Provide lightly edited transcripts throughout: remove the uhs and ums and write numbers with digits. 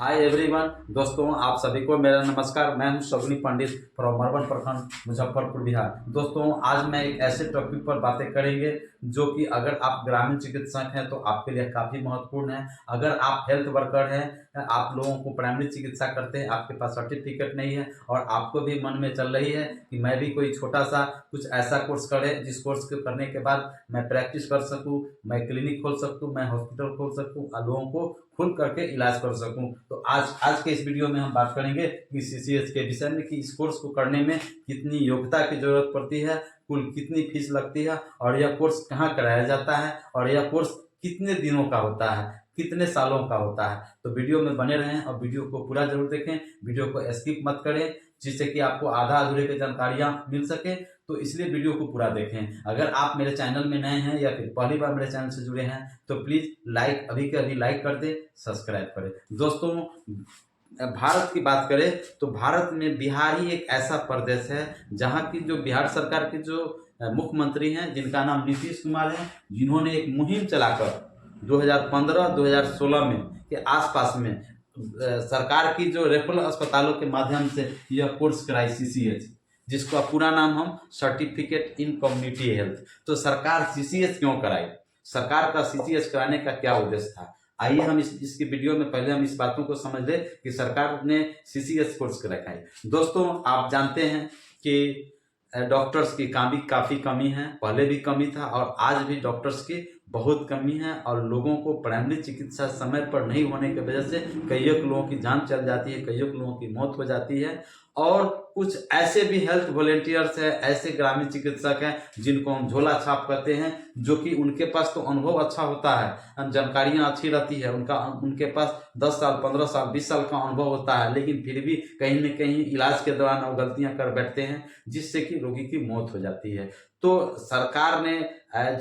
Hi everyone. दोस्तों आप सभी को मेरा नमस्कार। मैं हूं शगुनी पंडित फ्रॉम मरवन प्रखंड मुजफ्फरपुर बिहार। दोस्तों आज मैं एक ऐसे टॉपिक पर बातें करेंगे जो कि अगर आप ग्रामीण चिकित्सक हैं तो आपके लिए काफ़ी महत्वपूर्ण है। अगर आप हेल्थ वर्कर हैं, आप लोगों को प्राइमरी चिकित्सा करते हैं, आपके पास सर्टिफिकेट नहीं है और आपको भी मन में चल रही है कि मैं भी कोई छोटा सा कुछ ऐसा कोर्स करें जिस कोर्स को करने के बाद मैं प्रैक्टिस कर सकूं, मैं क्लिनिक खोल सकूं, मैं हॉस्पिटल खोल सकूं और लोगों को खुल करके इलाज कर सकूं। तो आज के इस वीडियो में हम बात करेंगे कि सीसीएच के विषय में कि इस कोर्स को करने में कितनी योग्यता की जरूरत पड़ती है, कुल कितनी फीस लगती है और यह कोर्स कहाँ कराया जाता है और यह कोर्स कितने दिनों का होता है, कितने सालों का होता है। तो वीडियो में बने रहें और वीडियो को पूरा जरूर देखें, वीडियो को स्किप मत करें जिससे कि आपको आधा अधूरे की जानकारियां मिल सके। तो इसलिए वीडियो को पूरा देखें। अगर आप मेरे चैनल में नए हैं या फिर पहली बार मेरे चैनल से जुड़े हैं तो प्लीज लाइक अभी के अभी लाइक कर दे, सब्सक्राइब करें। दोस्तों भारत की बात करें तो भारत में बिहार ही एक ऐसा प्रदेश है जहां की जो बिहार सरकार के जो मुख्यमंत्री हैं जिनका नाम नीतीश कुमार है, जिन्होंने एक मुहिम चलाकर 2015-2016 में के आसपास में सरकार की जो रेफरल अस्पतालों के माध्यम से यह कोर्स कराई सीसीएच, जिसका पूरा नाम हम सर्टिफिकेट इन कम्युनिटी हेल्थ। तो सरकार सीसीएच क्यों कराई, सरकार का सीसीएच कराने का क्या उद्देश्य था, आइए हम इसकी वीडियो में पहले हम इस बातों को समझ ले कि सरकार ने सीसीएच कोर्स रखा है। दोस्तों आप जानते हैं कि डॉक्टर्स की काफ़ी कमी है, पहले भी कमी था और आज भी डॉक्टर्स की बहुत कमी है और लोगों को प्राइमरी चिकित्सा समय पर नहीं होने की वजह से कई लोगों की जान चल जाती है, कई लोगों की मौत हो जाती है। और कुछ ऐसे भी हेल्थ वॉलेंटियर्स हैं, ऐसे ग्रामीण चिकित्सक हैं जिनको हम झोला छाप कहते हैं, जो कि उनके पास तो अनुभव अच्छा होता है, जानकारियां अच्छी रहती है, उनके पास 10 साल 15 साल 20 साल का अनुभव होता है, लेकिन फिर भी कहीं न कहीं इलाज के दौरान वो गलतियां कर बैठते हैं जिससे कि रोगी की मौत हो जाती है। तो सरकार ने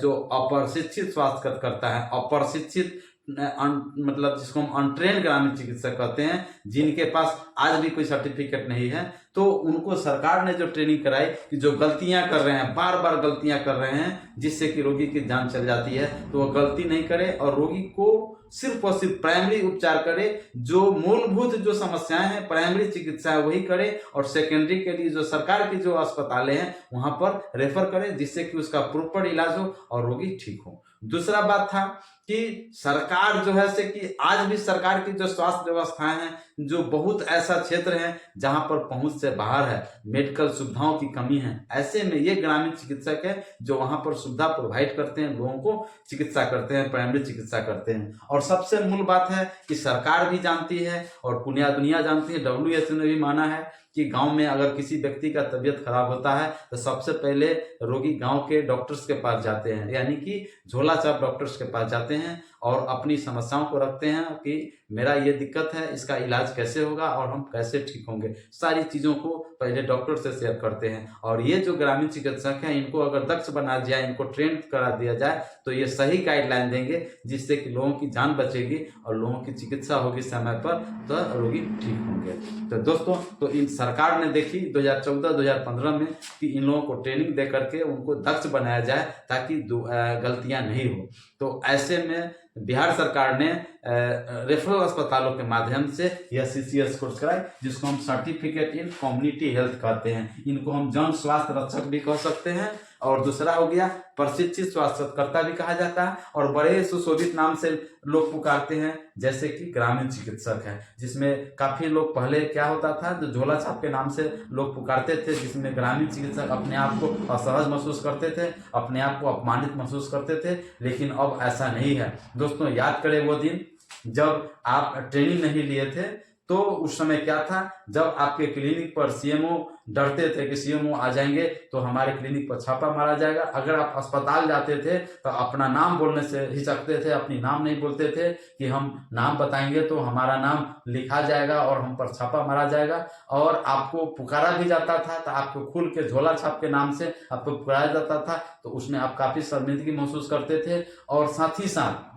जो अप्रशिक्षित स्वास्थ्य करता है, अप्रशिक्षित मतलब जिसको हम अनट्रेन ग्रामीण चिकित्सक कहते हैं, जिनके पास आज भी कोई सर्टिफिकेट नहीं है, तो उनको सरकार ने जो ट्रेनिंग कराई कि जो गलतियां कर रहे हैं, बार बार गलतियां कर रहे हैं जिससे कि रोगी की जान चल जाती है, तो वो गलती नहीं करे और रोगी को सिर्फ और सिर्फ प्राइमरी उपचार करे। जो मूलभूत जो समस्याएं हैं प्राइमरी चिकित्सा है वही करे और सेकेंडरी के लिए जो सरकार की जो अस्पतालें हैं वहां पर रेफर करे जिससे कि उसका प्रॉपर इलाज हो और रोगी ठीक हो। दूसरा बात था कि सरकार जो है से कि आज भी सरकार की जो स्वास्थ्य व्यवस्थाएं हैं, जो बहुत ऐसा क्षेत्र है जहां पर पहुंच से बाहर है, मेडिकल सुविधाओं की कमी है, ऐसे में ये ग्रामीण चिकित्सक है जो वहां पर सुविधा प्रोवाइड करते हैं, लोगों को चिकित्सा करते हैं, प्राइमरी चिकित्सा करते हैं। और सबसे मूल बात है कि सरकार भी जानती है और पूरी दुनिया जानती है, WHO ने भी माना है कि गांव में अगर किसी व्यक्ति का तबीयत खराब होता है तो सबसे पहले रोगी गांव के डॉक्टर्स के पास जाते हैं, यानी कि झोला छाप डॉक्टर्स के पास जाते हैं और अपनी समस्याओं को रखते हैं कि मेरा ये दिक्कत है, इसका इलाज कैसे होगा और हम कैसे ठीक होंगे। सारी चीज़ों को पहले डॉक्टर से शेयर करते हैं और ये जो ग्रामीण चिकित्सक हैं इनको अगर दक्ष बना दिया, इनको ट्रेन करा दिया जाए तो ये सही गाइडलाइन देंगे जिससे कि लोगों की जान बचेगी और लोगों की चिकित्सा होगी समय पर, तो रोगी ठीक होंगे। तो दोस्तों तो इन सरकार ने देखी 2014-2015 में कि इन लोगों को ट्रेनिंग दे करके उनको दक्ष बनाया जाए ताकि गलतियां नहीं हो। तो ऐसे में बिहार सरकार ने रेफरल अस्पतालों के माध्यम से यह सीसीएच कोर्स कराए जिसको हम सर्टिफिकेट इन कम्युनिटी हेल्थ कहते हैं। इनको हम जन स्वास्थ्य रक्षक भी कह सकते हैं और दूसरा हो गया प्रशिक्षित स्वास्थ्यकर्ता भी कहा जाता है और बड़े सुशोभित नाम से लोग पुकारते हैं जैसे कि ग्रामीण चिकित्सक है, जिसमें काफी लोग पहले क्या होता था जो झोला छाप के नाम से लोग पुकारते थे, जिसमें ग्रामीण चिकित्सक अपने आप को असहज महसूस करते थे, अपने आप को अपमानित महसूस करते थे, लेकिन अब ऐसा नहीं है। दोस्तों याद करें वो दिन जब आप ट्रेनिंग नहीं लिए थे, तो उस समय क्या था, जब आपके क्लिनिक पर सीएमओ डरते थे कि सीएमओ आ जाएंगे तो हमारे क्लिनिक पर छापा मारा जाएगा। अगर आप अस्पताल जाते थे तो अपना नाम बोलने से हिचकते थे, अपनी नाम नहीं बोलते थे कि हम नाम बताएंगे तो हमारा नाम लिखा जाएगा और हम पर छापा मारा जाएगा। और आपको पुकारा भी जाता था तो आपको खुल के झोला छाप के नाम से आपको पुकारा जाता था, तो उसमें आप काफी शर्मिंदगी महसूस करते थे और साथ ही साथ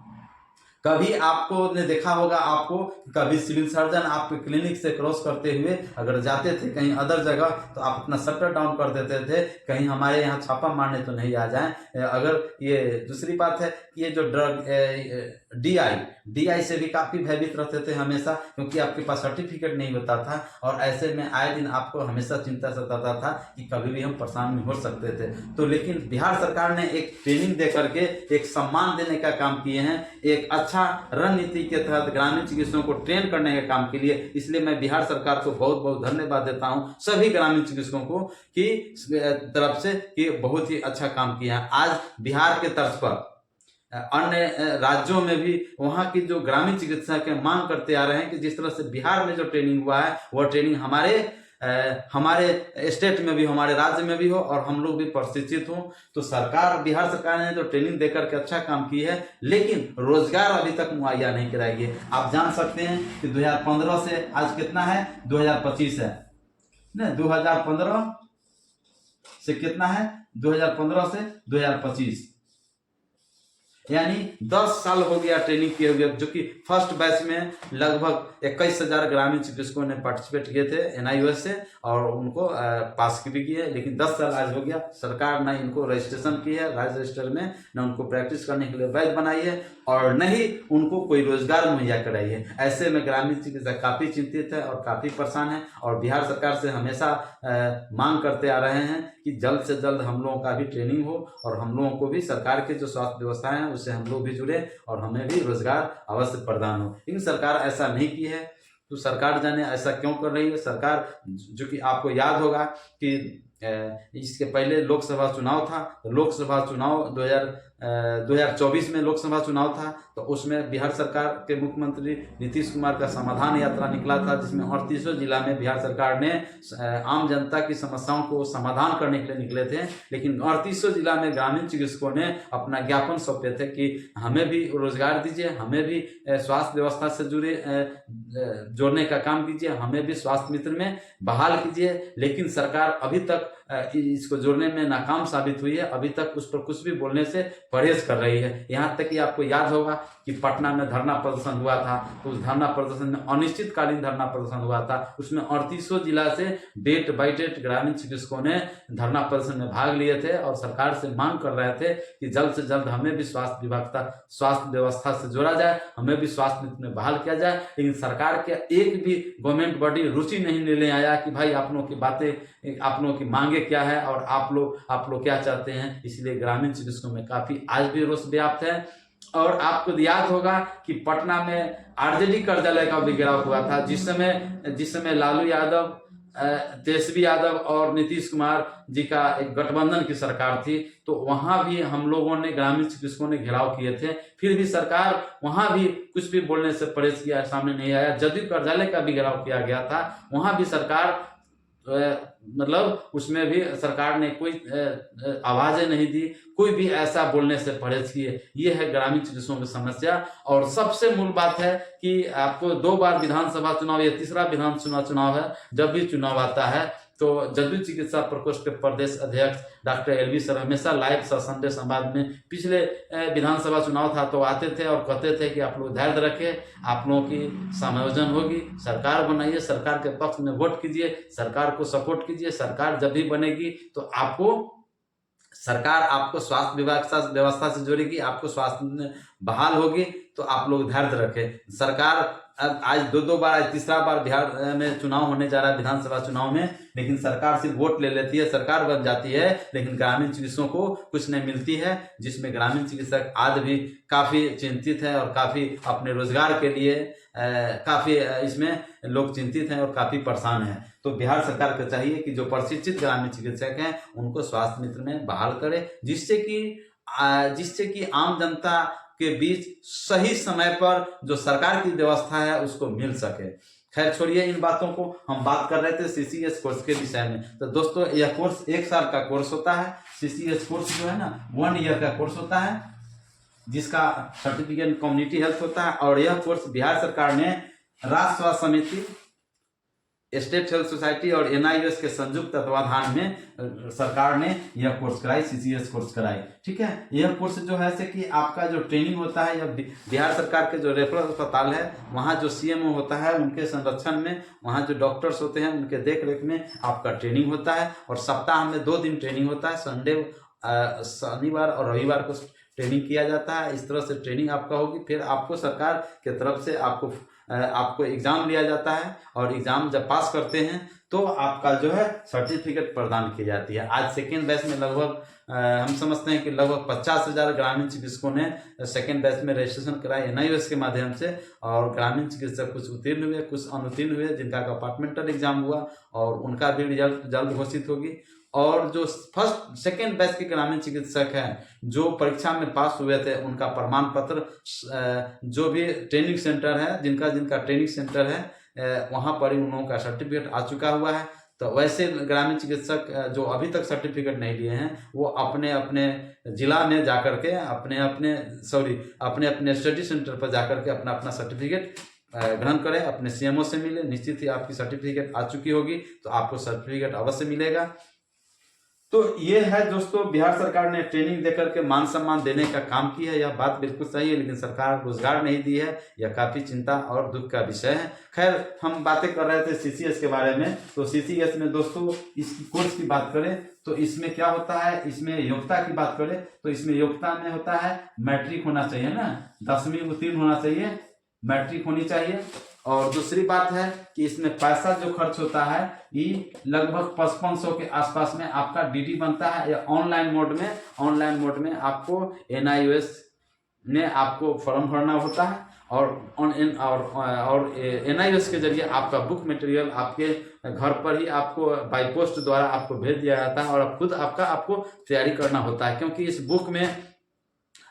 कभी आपको ने देखा होगा, आपको कभी सिविल सर्जन आपके क्लिनिक से क्रॉस करते हुए अगर जाते थे कहीं अदर जगह तो आप अपना शटर डाउन कर देते थे, कहीं हमारे यहाँ छापा मारने तो नहीं आ जाए। अगर ये दूसरी बात है कि ये जो ड्रग डीआई से भी काफी भयभीत रहते थे हमेशा, क्योंकि आपके पास सर्टिफिकेट नहीं होता था और ऐसे में आए दिन आपको हमेशा चिंता सताता था कि कभी भी हम परेशान हो सकते थे। तो लेकिन बिहार सरकार ने एक ट्रेनिंग दे करके एक सम्मान देने का काम किए हैं, एक अच्छा रणनीति के तहत ग्रामीण चिकित्सकों को ट्रेन करने के काम के लिए। इसलिए मैं बिहार सरकार को बहुत बहुत धन्यवाद देता हूं, सभी ग्रामीण चिकित्सकों को कि तरफ से कि बहुत ही अच्छा काम किया है। आज बिहार के तर्ज पर अन्य राज्यों में भी वहां की जो ग्रामीण चिकित्सा के मांग करते आ रहे हैं कि जिस तरह से बिहार में जो ट्रेनिंग हुआ है वह ट्रेनिंग हमारे स्टेट में भी, हमारे राज्य में भी हो और हम लोग भी प्रशिक्षित हों। तो बिहार सरकार ने जो ट्रेनिंग देकर के अच्छा काम की है, लेकिन रोजगार अभी तक मुहैया नहीं कराई है। आप जान सकते हैं कि 2015 से आज कितना है, 2025 है ना, 2015 से कितना है, 2015 से 2025 यानी 10 साल हो गया ट्रेनिंग किए हुए, जो कि फर्स्ट बैच में लगभग 21,000 ग्रामीण चिकित्सकों ने पार्टिसिपेट किए थे NIOS से और उनको पास भी किए। लेकिन 10 साल आज हो गया, सरकार न इनको रजिस्ट्रेशन की है राज्य रजिस्टर में, न उनको प्रैक्टिस करने के लिए वैध बनाई है और न ही उनको कोई रोजगार मुहैया कराई है। ऐसे में ग्रामीण चिकित्सा काफी चिंतित है और काफी परेशान है और बिहार सरकार से हमेशा मांग करते आ रहे हैं कि जल्द से जल्द हम लोगों का भी ट्रेनिंग हो और हम लोगों को भी सरकार के जो स्वास्थ्य व्यवस्था है उससे हम लोग भी जुड़े और हमें भी रोजगार अवश्य प्रदान हो। लेकिन सरकार ऐसा नहीं की है, तो सरकार जाने ऐसा क्यों कर रही है। सरकार, जो कि आपको याद होगा कि इसके पहले लोकसभा चुनाव था, तो लोकसभा चुनाव 2024 में लोकसभा चुनाव था, तो उसमें बिहार सरकार के मुख्यमंत्री नीतीश कुमार का समाधान यात्रा निकला था, जिसमें 38 जिला में बिहार सरकार ने आम जनता की समस्याओं को समाधान करने के लिए निकले थे। लेकिन 38 जिला में ग्रामीण चिकित्सकों ने अपना ज्ञापन सौंपे थे कि हमें भी रोजगार दीजिए, हमें भी स्वास्थ्य व्यवस्था से जोड़ने का काम कीजिए, हमें भी स्वास्थ्य मित्र में बहाल कीजिए। लेकिन सरकार अभी तक इसको जोड़ने में नाकाम साबित हुई है, अभी तक उस पर कुछ भी बोलने से परहेज कर रही है। यहाँ तक कि आपको याद होगा कि पटना में धरना प्रदर्शन हुआ था, तो उस धरना प्रदर्शन में अनिश्चितकालीन धरना प्रदर्शन हुआ था, उसमें 38 जिला से डेट बाई डेट ग्रामीण चिकित्सकों ने धरना प्रदर्शन में भाग लिए थे और सरकार से मांग कर रहे थे कि जल्द से जल्द हमें भी स्वास्थ्य व्यवस्था से जोड़ा जाए, हमें भी स्वास्थ्य मित्र में बहाल किया जाए। लेकिन सरकार के एक भी गवर्नमेंट बॉडी रुचि नहीं ले आया कि भाई आप लोगों की बातें, आप लोगों की मांगे क्या है और आप लोग क्या चाहते हैं। इसलिए ग्रामीण चिकित्सकों में काफी आज भी रोष व्याप्त है। और आपको याद होगा कि पटना में RJD कार्यालय का भी घेराव हुआ था, जिस समय लालू यादव, तेजस्वी यादव और नीतीश कुमार जी का एक गठबंधन की सरकार थी, तो वहां भी हम लोगों ने, ग्रामीण चिकित्सकों ने घेराव किए थे। फिर भी सरकार वहां भी कुछ भी बोलने से परहेज किया, सामने नहीं आया। जदयू कार्यालय का भी घेराव किया गया था, वहां भी सरकार मतलब उसमें भी सरकार ने कोई आवाजें नहीं दी, कोई भी ऐसा बोलने से परहेज किए। ये है ग्रामीण चिकित्सकों की समस्या। और सबसे मूल बात है कि आपको 2 बार विधानसभा चुनाव, ये तीसरा विधानसभा चुनाव है, जब भी चुनाव आता है तो जदयू चिकित्सा प्रकोष्ठ के प्रदेश अध्यक्ष डॉक्टर LV सर हमेशा लाइव संडे संवाद में, पिछले विधानसभा चुनाव था तो आते थे और कहते थे कि आप लोग धैर्य रखें, आप लोगों की समायोजन होगी, सरकार बनाइए, सरकार के पक्ष में वोट कीजिए, सरकार को सपोर्ट कीजिए, सरकार जब भी बनेगी तो सरकार आपको स्वास्थ्य व्यवस्था से जोड़ेगी, आपको स्वास्थ्य में बहाल होगी, तो आप लोग धैर्य रखें। सरकार आज 2 बार, आज तीसरा बार बिहार में चुनाव होने जा रहा है, विधानसभा चुनाव में, लेकिन सरकार सिर्फ वोट ले लेती है, सरकार बन जाती है, लेकिन ग्रामीण चिकित्सकों को कुछ नहीं मिलती है, जिसमें ग्रामीण चिकित्सक आज भी काफी चिंतित है और काफी अपने रोजगार के लिए काफी इसमें लोग चिंतित हैं और काफी परेशान हैं। तो बिहार सरकार को चाहिए कि जो प्रशिक्षित ग्रामीण चिकित्सक हैं उनको स्वास्थ्य मित्र में बहाल करे, जिससे कि आम जनता के बीच सही समय पर जो सरकार की व्यवस्था है उसको मिल सके। खैर छोड़िए इन बातों को, हम बात कर रहे थे CCS कोर्स के विषय में। तो दोस्तों यह कोर्स 1 साल का कोर्स होता है। CCS कोर्स जो है ना 1 ईयर का कोर्स होता है, जिसका सर्टिफिकेट कम्युनिटी हेल्थ होता है। और यह कोर्स बिहार सरकार ने राज्य स्वास्थ्य समिति स्टेट हेल्थ सोसाइटी और एनआईओएस के संयुक्त तत्वाधान में सरकार ने यह कोर्स कराई, सीसीएस कोर्स कराई। ठीक है, यह कोर्स जो है से कि आपका जो ट्रेनिंग होता है, या बिहार सरकार के जो रेफरल अस्पताल है वहाँ जो सीएमओ होता है उनके संरक्षण में, वहाँ जो डॉक्टर्स होते हैं उनके देख रेख में आपका ट्रेनिंग होता है। और सप्ताह में 2 दिन ट्रेनिंग होता है, संडे शनिवार और रविवार को ट्रेनिंग किया जाता है। इस तरह से ट्रेनिंग आपका होगी। फिर आपको सरकार के तरफ से आपको एग्जाम लिया जाता है, और एग्जाम जब पास करते हैं तो आपका जो है सर्टिफिकेट प्रदान की जाती है। आज सेकेंड बैच में लगभग हम समझते हैं कि लगभग 50,000 ग्रामीण चिकित्सकों ने सेकेंड बैच में रजिस्ट्रेशन कराया एनआईओएस के माध्यम से। और ग्रामीण चिकित्सक कुछ उत्तीर्ण हुए, कुछ अनुत्तीर्ण हुए, जिनका कंपार्टमेंटल एग्जाम हुआ और उनका भी रिजल्ट जल्द घोषित होगी। और जो फर्स्ट सेकेंड बैच के ग्रामीण चिकित्सक हैं जो परीक्षा में पास हुए थे, उनका प्रमाण पत्र जो भी ट्रेनिंग सेंटर है, जिनका ट्रेनिंग सेंटर है वहाँ पर ही उन लोगों का सर्टिफिकेट आ चुका हुआ है। तो वैसे ग्रामीण चिकित्सक जो अभी तक सर्टिफिकेट नहीं लिए हैं वो अपने अपने जिला में जाकर के अपने अपने स्टडी सेंटर पर जाकर के अपना अपना सर्टिफिकेट ग्रहण करें, अपने सीएमओ से मिले। निश्चित ही आपकी सर्टिफिकेट आ चुकी होगी तो आपको सर्टिफिकेट अवश्य मिलेगा। तो ये है दोस्तों, बिहार सरकार ने ट्रेनिंग देकर के मान सम्मान देने का काम किया है। यह बात बिल्कुल सही है, लेकिन सरकार रोजगार नहीं दी है। यह काफी चिंता और दुख का विषय है। खैर, हम बातें कर रहे थे सीसीएस के बारे में। तो सीसीएस में दोस्तों इस कोर्स की बात करें तो इसमें क्या होता है, इसमें योग्यता की बात करें तो इसमें योग्यता में होता है मैट्रिक होना चाहिए ना, 10वीं उत्तीर्ण होना चाहिए, मैट्रिक होनी चाहिए। और दूसरी बात है कि इसमें पैसा जो खर्च होता है ये लगभग 5500 के आसपास में आपका डीडी बनता है। या ऑनलाइन मोड में आपको एनआईओएस ने आपको फॉर्म भरना होता है, और एनआईओएस के जरिए आपका बुक मटेरियल आपके घर पर ही आपको बाई पोस्ट द्वारा आपको भेज दिया जाता है। और खुद आपको तैयारी करना होता है, क्योंकि इस बुक में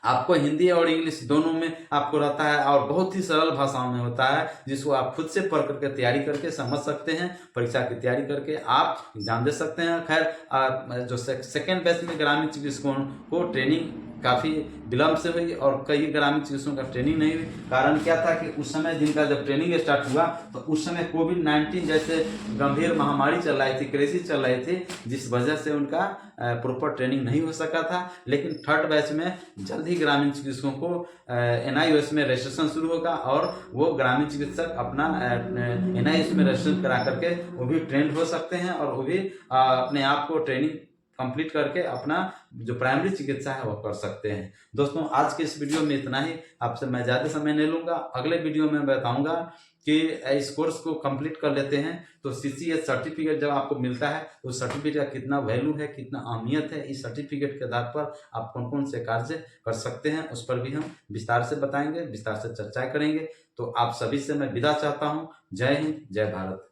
आपको हिंदी और इंग्लिश दोनों में आपको रहता है, और बहुत ही सरल भाषाओं में होता है, जिसको आप खुद से पढ़ करके तैयारी करके समझ सकते हैं। परीक्षा की तैयारी करके आप एग्जाम दे सकते हैं। खैर, जो सेकेंड बैच में ग्रामीण चिकित्सकों को ट्रेनिंग काफ़ी विलम्ब से हुई और कई ग्रामीण चिकित्सकों का ट्रेनिंग नहीं हुई। कारण क्या था कि उस समय जिनका जब ट्रेनिंग स्टार्ट हुआ तो उस समय कोविड-19 जैसे गंभीर महामारी चल रही थी, क्राइसिस चल रही थी, जिस वजह से उनका प्रॉपर ट्रेनिंग नहीं हो सका था। लेकिन थर्ड बैच में जल्द ही ग्रामीण चिकित्सकों को एनआईओएस में रजिस्ट्रेशन शुरू होगा, और वो ग्रामीण चिकित्सक अपना एनआईओएस में रजिस्ट्रेशन करा करके वो भी ट्रेंड हो सकते हैं, और वो भी अपने आप को ट्रेनिंग कंप्लीट करके अपना जो प्राइमरी चिकित्सा है वो कर सकते हैं। दोस्तों, आज के इस वीडियो में इतना ही। आपसे मैं ज़्यादा समय नहीं लूँगा। अगले वीडियो में बताऊँगा कि इस कोर्स को कंप्लीट कर लेते हैं तो सीसीएस सर्टिफिकेट जब आपको मिलता है तो सर्टिफिकेट का कितना वैल्यू है, कितना अहमियत है, इस सर्टिफिकेट के आधार पर आप कौन कौन से कार्य कर सकते हैं उस पर भी हम विस्तार से बताएंगे, विस्तार से चर्चा करेंगे। तो आप सभी से मैं विदा चाहता हूँ। जय हिंद, जय भारत।